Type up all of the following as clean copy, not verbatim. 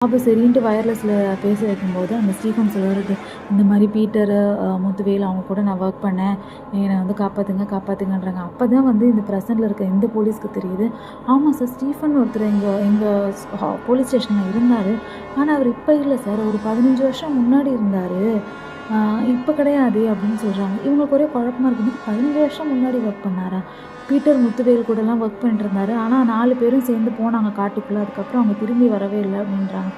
அப்போ சரின்ட்டு வயர்லெஸில் பேச வைக்கும்போது அந்த ஸ்டீஃபன் சொல்கிறது, இந்த மாதிரி பீட்டரு, முத்துவேல் அவங்க கூட நான் ஒர்க் பண்ணேன், என்னை வந்து காப்பாற்றுங்க காப்பாற்றுங்கன்றாங்க. அப்போ தான் வந்து இந்த ப்ரெசென்ட்டில் இருக்க இந்த போலீஸ்க்கு தெரியுது, ஆமாம் சார் ஸ்டீஃபன் ஒருத்தர் எங்கள் போலீஸ் ஸ்டேஷனில் இருந்தார். ஆனால் அவர் இப்போ இல்லை சார், ஒரு 15 வருஷம் முன்னாடி இருந்தார், இப்போ கிடையாது அப்படின்னு சொல்கிறாங்க. இவங்களுக்கு ஒரே குழப்பமாக இருக்குது, 15 வருஷம் முன்னாடி ஒர்க் பண்ணாரா? பீட்டர் முத்துவேல் கூடலாம் ஒர்க் பண்ணிட்டு இருந்தார். ஆனால் 4 பேரும் சேர்ந்து போனாங்க காட்டுக்குள்ளே, அதுக்கப்புறம் அவங்க திரும்பி வரவே இல்லை அப்படின்றாங்க.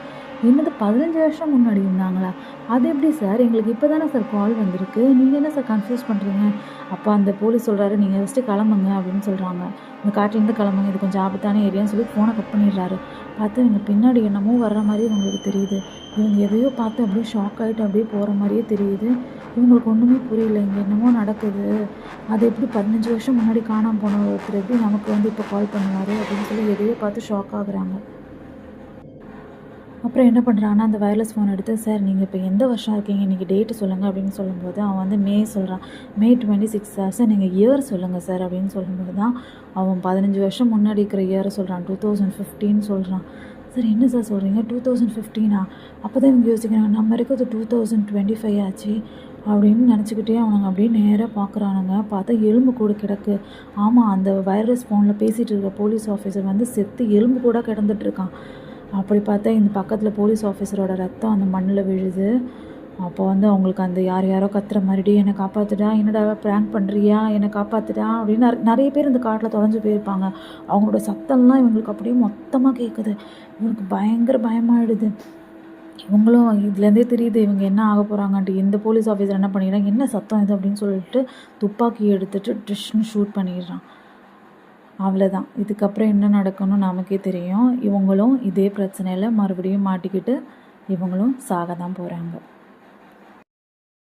என்னது 15 வருஷம் முன்னாடி இருந்தாங்களா? அது எப்படி சார், எங்களுக்கு இப்போ தானே சார் கால் வந்திருக்கு, நீங்கள் என்ன சார் கன்ஃபியூஸ் பண்ணுறீங்க? அப்போ அந்த போலீஸ் சொல்கிறாரு, நீங்கள் ஃபஸ்ட்டு கிளம்புங்க அப்படின்னு சொல்கிறாங்க. இந்த காட்டிலேருந்து கிளம்புங்க, இது கொஞ்சம் ஆபத்தான ஏரியான்னு சொல்லி ஃபோனை கட் பண்ணிடுறாரு. பார்த்து இவங்க பின்னாடி என்னமோ வர்ற மாதிரி இவங்களுக்கு தெரியுது. இவங்க எதையோ பார்த்து அப்படியே ஷாக் ஆகிட்டு அப்படியே போகிற மாதிரியே தெரியுது. இவங்களுக்கு ஒன்றுமே புரியல, இங்கே என்னமோ நடக்குது. அது எப்படி 15 வருஷம் முன்னாடி காணாமல் போன ஒருத்தர் எப்படி நமக்கு வந்து இப்போ கால் பண்ணுவார் அப்படின்னு சொல்லி எதையோ பார்த்து ஷாக் ஆகுறாங்க. அப்புறம் என்ன பண்ணுறாங்கன்னா, அந்த வயர்லெஸ் ஃபோன் எடுத்து, சார் நீங்கள் இப்போ எந்த வருஷம் இருக்கீங்க, இன்றைக்கி டேட்டு சொல்லுங்கள் அப்படின்னு சொல்லும்போது அவன் வந்து மே சொல்கிறான். மே 26 சார். சார் நீங்கள் இயர் சொல்லுங்கள் சார் அப்படின்னு சொல்லும்போது தான் அவன் 15 வருஷம் முன்னாடி இருக்கிற இயரை சொல்கிறான். 2015 சொல்கிறான். சார் என்ன சார் சொல்கிறீங்க, 2015ஆ? அப்போ தான் இவங்க யோசிக்கிறாங்க, நம்ம இருக்கிறது 2025 ஆச்சு அப்படின்னு நினச்சிக்கிட்டே அவனுங்க அப்படியே நேராக பார்க்குறானுங்க. பார்த்தா எலும்பு கூட கிடக்கு. ஆமாம், அந்த வயர்லெஸ் ஃபோனில் பேசிகிட்டு இருக்க போலீஸ் ஆஃபீஸர் வந்து செத்து எலும்பு கூட கிடந்துட்டுருக்கான். அப்படி பார்த்தா இந்த பக்கத்தில் போலீஸ் ஆஃபீஸரோட ரத்தம் அந்த மண்ணில் விழுது. அப்போ வந்து அவங்களுக்கு அந்த யாரோ கத்துற மாதிரி, என்னை காப்பாற்றுடா, என்னடா ப்ராங்க் பண்ணுறியா, என்னை காப்பாற்றுடா அப்படின்னு நிறைய பேர் இந்த காட்டில் தொலைஞ்சு போயிருப்பாங்க. அவங்களோட சத்தம்லாம் இவங்களுக்கு அப்படியே மொத்தமாக கேட்குது. இவங்களுக்கு பயங்கர பயமாகிடுது. இவங்களும் இதுலேருந்தே தெரியுது இவங்க என்ன ஆக போகிறாங்கன்ட்டு. இந்த போலீஸ் ஆஃபீஸர் என்ன பண்ணிடுறாங்க, என்ன சத்தம் இது அப்படின்னு சொல்லிட்டு துப்பாக்கி எடுத்துகிட்டு டிஷ்னு ஷூட் பண்ணிடுறான். அவ்வளோதான். இதுக்கப்புறம் என்ன நடக்கும்னு நமக்கே தெரியும். இவங்களும் இதே பிரச்சனையில் மறுபடியும் மாட்டிக்கிட்டு இவங்களும் சாக தான் போகிறாங்க.